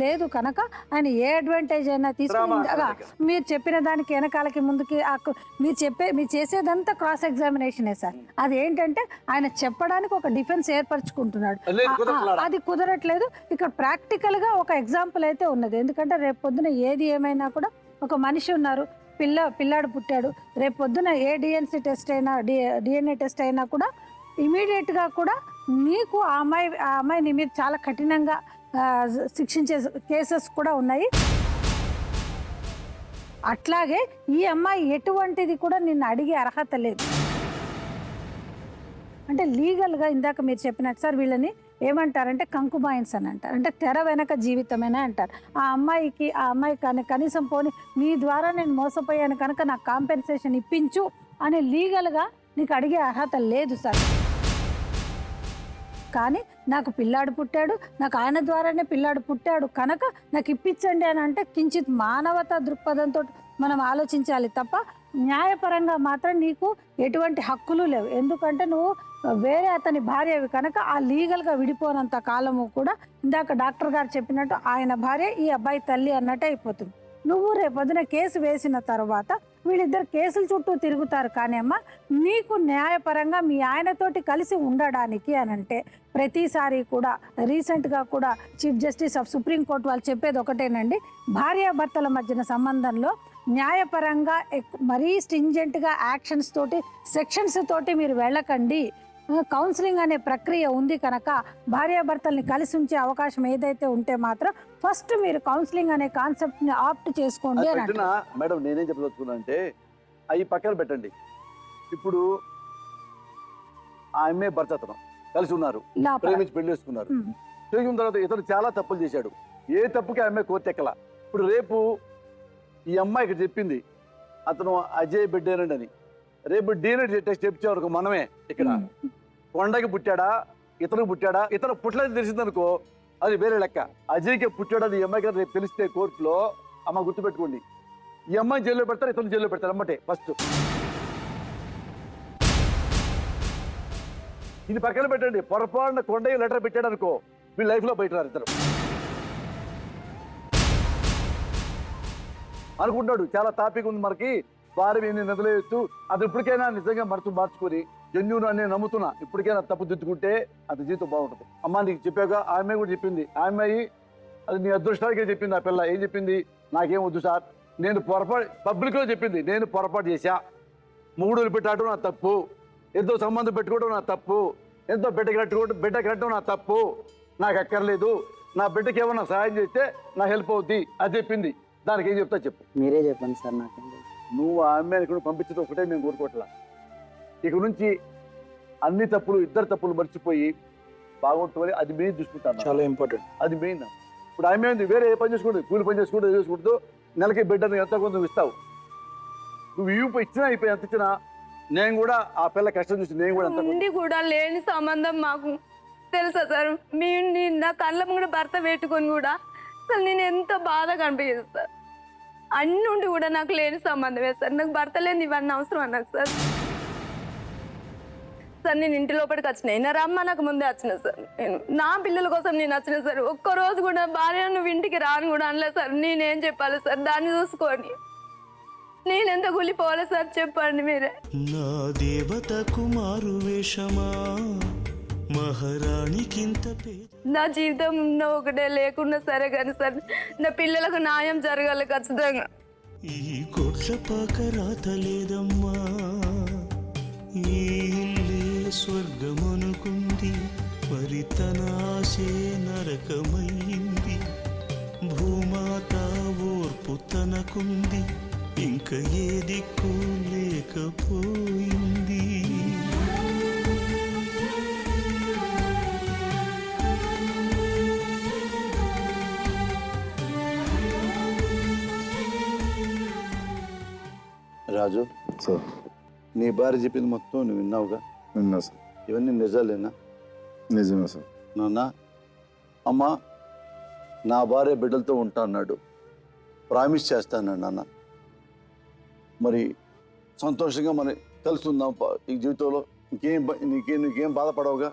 లేదు కనుక ఆయన ఏ అడ్వాంటేజ్ అయినా తీసుకుని మీరు చెప్పిన దానికి వెనకాలకి ముందుకి మీరు చేసేదంతా క్రాస్ ఎగ్జామినేషనే సార్. అది ఏంటంటే ఆయన చెప్పడానికి ఒక డిఫెన్స్ ఏర్పరచుకుంటున్నాడు, అది కుదరట్లేదు. ఇక్కడ ప్రాక్టికల్ గా ఒక ఎగ్జాంపుల్ అయితే ఉన్నది. ఎందుకంటే రేపు పొద్దున ఏది ఏమైనా కూడా ఒక మనిషి ఉన్నారు, పిల్లాడు పుట్టాడు, రేపు పొద్దున ఏ డిఎన్ఏ టెస్ట్ అయినా కూడా ఇమీడియట్గా కూడా మీకు ఆ అమ్మాయిని మీరు చాలా కఠినంగా శిక్షించే కేసెస్ కూడా ఉన్నాయి. అట్లాగే ఈ అమ్మాయి ఎటువంటిది కూడా నిన్ను అడిగే అర్హత లేదు. అంటే లీగల్గా ఇందాక మీరు చెప్పినట్టు సార్ వీళ్ళని ఏమంటారంటే కంకుబాయిన్స్ అని అంటారు, అంటే తెర వెనక జీవితమేనా అంటారు. ఆ అమ్మాయి కానీ కనీసం పోనీ మీ ద్వారా నేను మోసపోయాను కనుక నాకు కాంపెన్సేషన్ ఇప్పించు అని లీగల్గా నీకు అడిగే అర్హత లేదు సార్. కానీ నాకు పిల్లాడు పుట్టాడు, నాకు ఆయన ద్వారానే పిల్లాడు పుట్టాడు కనుక నాకు ఇప్పించండి అని అంటే కించిత్ మానవతా దృక్పథంతో మనం ఆలోచించాలి తప్ప న్యాయపరంగా మాత్రం నీకు ఎటువంటి హక్కులు లేవు. ఎందుకంటే నువ్వు వేరే అతని భార్యవి కనుక ఆ లీగల్గా విడిపోనంత కాలము కూడా ఇందాక డాక్టర్ గారు చెప్పినట్టు ఆయన భార్య ఈ అబ్బాయి తల్లి అన్నట్టు అయిపోతుంది. నువ్వు రేపొద్దున కేసు వేసిన తర్వాత వీళ్ళిద్దరు కేసుల చుట్టూ తిరుగుతారు. కానీ అమ్మ నీకు న్యాయపరంగా మీ ఆయనతోటి కలిసి ఉండడానికి అని అంటే ప్రతిసారి కూడా రీసెంట్గా కూడా చీఫ్ జస్టిస్ ఆఫ్ సుప్రీంకోర్టు వాళ్ళు చెప్పేది ఒకటేనండి, భార్యాభర్తల మధ్యన సంబంధంలో న్యాయపరంగా మరీ స్ట్రింజెంట్గా యాక్షన్స్ తోటి సెక్షన్స్ తోటి మీరు వెళ్ళకండి. కౌన్సిలింగ్ అనే ప్రక్రియ ఉంది కనుక భార్యాభర్తల్ని కలిసి ఉంచే అవకాశం ఏదైతే ఉంటే మాత్రం ఫస్ట్ మీరు కౌన్సిలింగ్ అనే కాన్సెప్ట్ ని ఆప్ట్ చేసుకోండి. మేడం నేనేం చెప్పదలుచుకున్నా అంటే అవి పక్కన పెట్టండి. ఇప్పుడు ఆ అమ్మాయి భర్త అతను కలిసి ఉన్నారు, ప్రేమించి పెళ్లి చేసుకున్నారు. చేసుకున్న తర్వాత ఇతను చాలా తప్పులు చేశాడు. ఏ తప్పుకి ఆ అమ్మాయి కోర్టెక్కల. ఇప్పుడు రేపు ఈ అమ్మాయి ఇక్కడ చెప్పింది అతను అజయ్ బిడ్డేనండి అని, రేపు డీఎన్ఏ టెస్ట్ చేయించే వరకు మనమే ఇక్కడ కొండకి పుట్టాడా ఇతను పుట్టాడా, ఇతను పుట్టలేదు తెలిసిందనుకో అది వేరే లెక్క. అజయ్కి పుట్టాడని ఈ అమ్మాయి గారు రేపు తెలిస్తే కోర్టులో అమ్మ గుర్తుపెట్టుకోండి, ఈ అమ్మాయి జైల్లో పెడతారు, ఇతను జైల్లో పెడతారు అమ్మటే. ఫస్ట్ ఇది పక్కన పెట్టండి. పొరపాటున కొండకి లెటర్ పెట్టాడు అనుకో వీళ్ళ లైఫ్ లో బయట రారు ఇద్దరు. అనుకుంటాడు చాలా టాపిక్ ఉంది మనకి, భార్య నిద్రలేయొచ్చు, అది ఇప్పటికైనా నిజంగా మార్చుకొని జన్యును అని నమ్ముతున్నా, ఇప్పటికైనా తప్పు దిద్దుకుంటే అది జీవితం బాగుంటుంది. అమ్మ నీకు చెప్పాక ఆ అమ్మాయి కూడా చెప్పింది, ఆ అమ్మాయి అది నీ అదృష్టానికే చెప్పింది. ఆ పిల్ల ఏం చెప్పింది, నాకేం వద్దు సార్, నేను పొరపాటు పబ్లిక్ లో చెప్పింది, నేను పొరపాటు చేశా, మూడులు పెట్టడం నా తప్పు, ఎంతో సంబంధం పెట్టుకోవడం నా తప్పు, ఎంతో బిడ్డ కట్టడం నా తప్పు, నాకు అక్కర్లేదు, నా బిడ్డకి ఏమన్నా సహాయం చేస్తే నా హెల్ప్ అవుద్ది అది చెప్పింది. దానికి ఏం చెప్తా చెప్పు. మీరే చెప్పండి సార్. నాకేం నువ్వు ఆ అమ్మాయిని ఇక్కడ పంపించడం ఒకటే మేము కోరుకోవట్లా. ఇక నుంచి అన్ని తప్పులు ఇద్దరు తప్పులు మర్చిపోయి బాగుంటుంది, అది మెయిన్ చూసుకుంటాను, చాలా ఇంపార్టెంట్, అది మెయిన్. ఇప్పుడు ఆమె వేరే ఏ పని చేసుకుంటుంది, కూలి పని చేసుకుంటూ నెలకి బిడ్డను ఎంత కొంత ఇస్తావు, నువ్వు ఇచ్చినా అయిపోయి ఎంత ఇచ్చినా నేను కూడా ఆ పిల్ల కష్టం చూసి నేను కూడా ఉండి కూడా లేని సంబంధం మాకు తెలుసా సార్. నా కళ్ళ కూడా భర్త పెట్టుకొని కూడా అసలు నేను ఎంత బాధగా అనిపించేది సార్. అన్ని ఉండి కూడా నాకు లేని సంబంధమే సార్. నాకు భర్త లేని ఇవన్నీ అవసరం అన్నాకు సార్. సార్ నేను ఇంటి లోపలికి వచ్చినాయి, నా రమ్మ నాకు ముందే వచ్చిన సార్. నేను నా పిల్లల కోసం నేను వచ్చిన సార్. ఒక్కరోజు కూడా భార్య నువ్వు ఇంటికి రాను కూడా అనలేదు సార్. నేనేం చెప్పాలి సార్, దాన్ని చూసుకొని నేనెంత కూలిపోవాలి సార్ చెప్పండి మీరే. నా దేవత కుమారు వేషమా మహారాణికింత నా జీవితం ఉన్న ఒకటే లేకున్నా సరే కానీ సార్ నా పిల్లలకు న్యాయం జరగాలి ఖచ్చితంగా. ఈ కోట్ల పాక రాత లేదమ్మా, ఈ ఇల్లే స్వర్గమనుకుంది, మరి తన ఆశే నరకమయ్యింది. భూమాత ఓర్పు తనకుంది, ఇంక ఏ దిక్కు లేకపోయింది. రాజు సార్, నీ భార్య చెప్పింది మొత్తం నువ్వు విన్నావుగా? విన్నా సార్. ఇవన్నీ నిజాలేనా? నిజమే సార్. నాన్న అమ్మ నా భార్య బిడ్డలతో ఉంటా అన్నాడు, ప్రామిస్ చేస్తాను నాన్న. మరి సంతోషంగా మరి కలుస్తుందాం ఈ జీవితంలో. నీకేం బాధపడవుగా?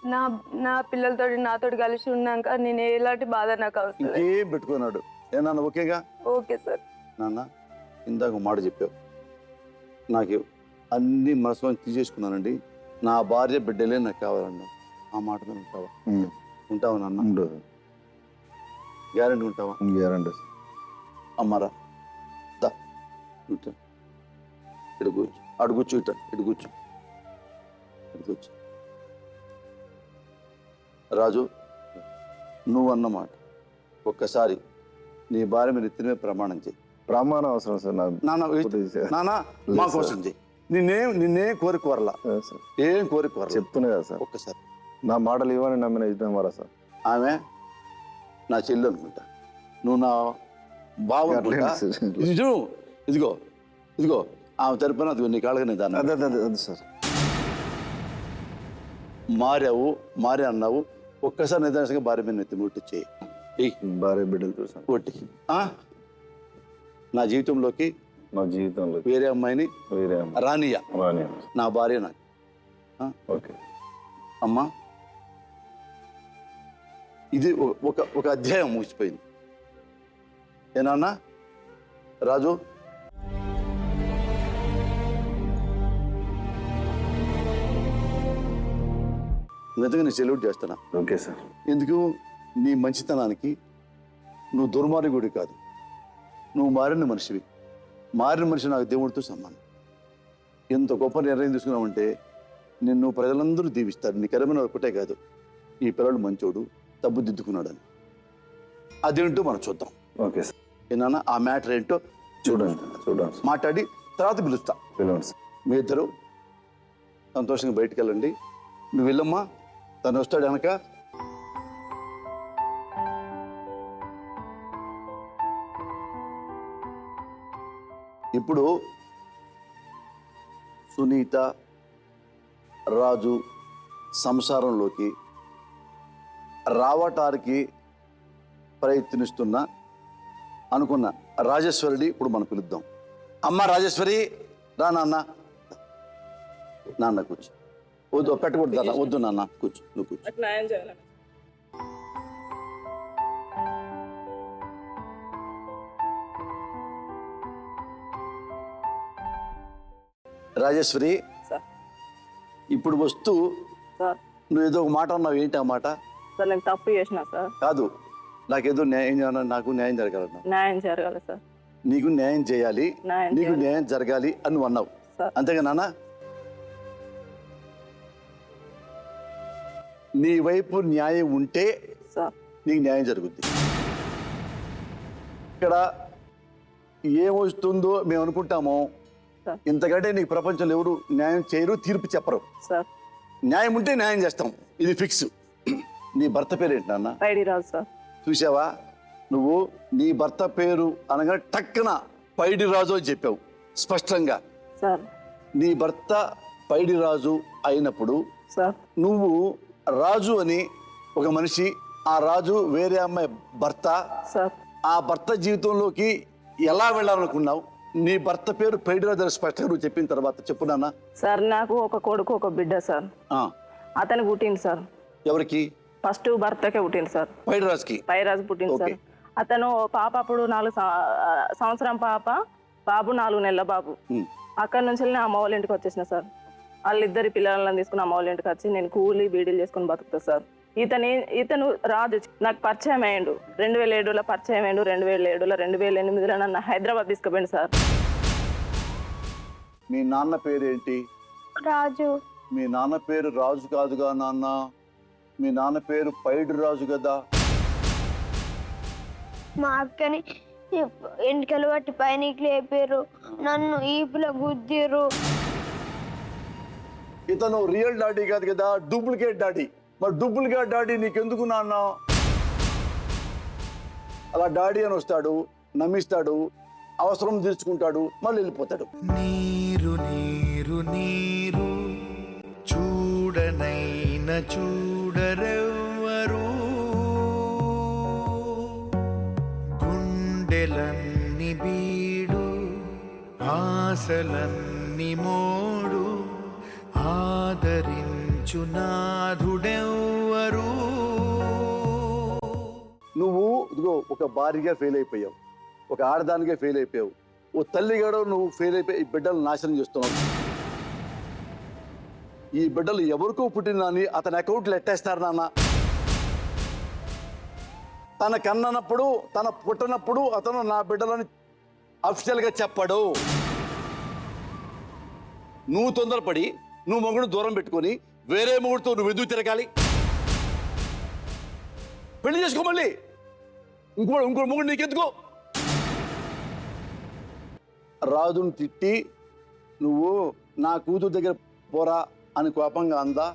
నా నా పిల్లలతో నాతోటి కలిసి ఉన్నాక నేను ఎలాంటి బాధ నాకు అవసరం లేదు. ఇంకేం పెట్టుకున్నాడు ఏమన్నా ఓకేగా? Okay sir. నాన్న ఇందాక మాట చెప్పావు, నాకు అన్ని మనసులో తీసేసుకున్నానండి, నా భార్య బిడ్డలే నాకు కావాలన్నా. ఆ మాటలో ఉంటావా? ఉంటావా నాన్న? ఉండదు. గ్యారెంటీ ఉంటావా? గ్యారంటీ. అమ్మారా దా కూర్చో, ఇటు కూర్చో, అటు కూర్చో, ఇటు కూర్చో, ఇటు కూర్చో. రాజు, నువ్వు అన్నమాట ఒక్కసారి నీ భార్య మీద ఎత్తిన ప్రమాణం చేయి. ప్రమాణం అవసరం సార్ నాకు. నాన్న మా కోసం చెయ్యి. నిన్నేం కోరికోరలా సార్. ఏం కోరికోరలా చెప్తున్నా కదా సార్, ఒక్కసారి. నా మాటలు ఇవ్వని నమ్మిన ఇద్దాం వరా సార్. ఆమె నా చెల్లి అనుకుంటా, నువ్వు నా బావ అనుకుంటా. ఇదిగో ఇదిగో ఆమె తరపున అది నీ కాళ్ళగా నేను దాన్ని అదే సార్. మారే అన్నావు, ఒక్కసారి నిదానంగా భార్య మీద నెత్తి ముట్టి చేయి. భార్య బిడ్డలు చూసాను కొట్టి నా జీవితంలోకి, నా జీవితంలో వేరే అమ్మాయిని వేరే రానియా, రాని. నా భార్య నాకు. ఓకే అమ్మా, ఇది ఒక అధ్యాయం ముగిసిపోయింది. ఏనాన్నా రాజు? నిజంగా నేను సెల్యూట్ చేస్తున్నా. Okay sir. ఎందుకు? నీ మంచితనానికి. నువ్వు దుర్మార్గుడి కాదు, నువ్వు మారిన మనిషివి. మారిన మనిషి నాకు దేవుడితో సమానం. ఎంత గొప్ప నిర్ణయం తీసుకున్నావంటే నిన్ను ప్రజలందరూ దీవిస్తారు. నీ కరమైన ఒకటే కాదు, ఈ పిల్లడు మంచోడు, తప్పు దిద్దుకున్నాడని. అదేంటో మనం చూద్దాం. Okay sir. ఏనా ఆ మ్యాటర్ ఏంటో చూడండి మాట్లాడి తర్వాత పిలుస్తా. పిలవండి సార్. మీ ఇద్దరు సంతోషంగా బయటికి వెళ్ళండి. నువ్వు వెళ్ళమ్మా, తను వస్తాడు వెనక. ఇప్పుడు సునీత రాజు సంసారంలోకి రావటానికి ప్రయత్నిస్తున్న అనుకున్న రాజేశ్వరిని ఇప్పుడు మనం పిలుద్దాం. అమ్మ రాజేశ్వరి, రా నాన్న. నాన్న కూర్చో. వద్దు, పెట్టకూడదు నాన్న, వద్దు నాన్న, కూర్చో, నువ్వు కూర్చో. రాజేశ్వరి, ఇప్పుడు వస్తూ నువ్వు ఏదో ఒక మాట అన్నావు. ఏంటి ఆ మాట? సార్ నేను తప్పు చేసినా సార్. కాదు, నాకేదో నాకు న్యాయం జరగాలన్నా. న్యాయం జరగాలి సార్. నీకు న్యాయం చేయాలి, నీకు న్యాయం జరగాలి అని నువ్వు అన్నావు. అంతేగా నాన్న? నీ వైపు న్యాయం ఉంటే నీకు న్యాయం జరుగుద్ది. ఇక్కడ ఏమొస్తుందో మేము అనుకుంటామో, ఇంతకంటే నీకు ప్రపంచంలో ఎవరు న్యాయం చేయరు, తీర్పు చెప్పరు. న్యాయం ఉంటే న్యాయం చేస్తాం, ఇది ఫిక్స్. నీ భర్త పేరు ఏంటి నాన్న? పైడిరాజు సార్. చూసావా, నువ్వు నీ భర్త పేరు అనగా టక్కున పైడిరాజు అని చెప్పావు స్పష్టంగా. నీ భర్త పైడిరాజు అయినప్పుడు నువ్వు రాజు అని ఒక మనిషి, ఆ రాజు వేరే అమ్మాయి భర్త, ఆ భర్త జీవితంలోకి ఎలా వెళ్ళాలనుకున్నావు? నీ భర్త పేరు పైడిరాజు అని స్పష్టంగా నువ్వు చెప్పిన తర్వాత చెప్పు నాన్న. సార్ నాకు ఒక కొడుకు ఒక బిడ్డ సార్. అతను పుట్టింది సార్. ఎవరికి? ఫస్ట్ భర్తకే పుట్టింది సార్. పైడిరాజుకి? పైడిరాజు పుట్టింది సార్. అతను పాప అప్పుడు 4 సంవత్సరం పాప, బాబు 4 నెలల బాబు. అక్కడి నుంచి నేను అమ్మ వాళ్ళ ఇంటికి వచ్చేసిన సార్. వాళ్ళిద్దరి పిల్లలను తీసుకుని అమ్మ వాళ్ళ ఇంటికి వచ్చి నేను కూలీ బీడీలు చేసుకుని బతుకుతా సార్. ఇతను రాజు నాకు పరిచయం అయ్యిండు. 2007లో పరిచయం అయ్యిండు. 2007లో 2008లో నన్ను హైదరాబాద్ తీసుకుపోయింది సార్. మీ నాన్న పేరు ఏంటి? రాజు. మీ నాన్న పేరు రాజు కాదుగా నాన్న, మీ నాన్న పేరు పైడి రాజు కదా. మా అక్కని ఎంటికలు పట్టి పైనకి లేపారు, నన్ను ఈపుల గుద్దిరు. ఇతను రియల్ డాడీ కాదు కదా, డూప్లికేట్ డాడీ. మరి డూప్లికేట్ డాడీ నీకెందుకు నాన్న? అలా డాడీ అని వస్తాడు, నమ్మిస్తాడు, అవసరం తీర్చుకుంటాడు, మళ్ళీ వెళ్ళిపోతాడు. నీరు నీరు నీరు చూడనైన చూడరెవ్వరు, గుండెలన్ని బీడు ఆశలన్ని మోడు, ఆదరించు మంచునాథుడెవ్వరు నువ్వు ఇదిగో ఒక భార్యగా ఫెయిల్ అయిపోయావు, ఒక ఆడదానిగా ఫెయిల్ అయిపోయావు, ఓ తల్లిగాడో నువ్వు ఫెయిల్ అయిపోయి ఈ బిడ్డలు నాశనం చేస్తున్నావు. ఈ బిడ్డలు ఎవరికో పుట్టిందని అతని అకౌంట్లు ఎట్టేస్తారు నాన్న. తన కన్ననప్పుడు తన పుట్టినప్పుడు అతను నా బిడ్డలని అఫిషియల్గా చెప్పాడు. నువ్వు తొందరపడి నువ్వు మొగుడు దూరం పెట్టుకొని వేరే మొగుడుతో నువ్వు ఎందుకు తిరగాలి? పెళ్లి చేసుకో, మళ్ళీ ఇంకో మొగుడు నీకెందుకో? రాజును తిట్టి నువ్వు నా కూతురు దగ్గర పోరా అని కోపంగా అందా.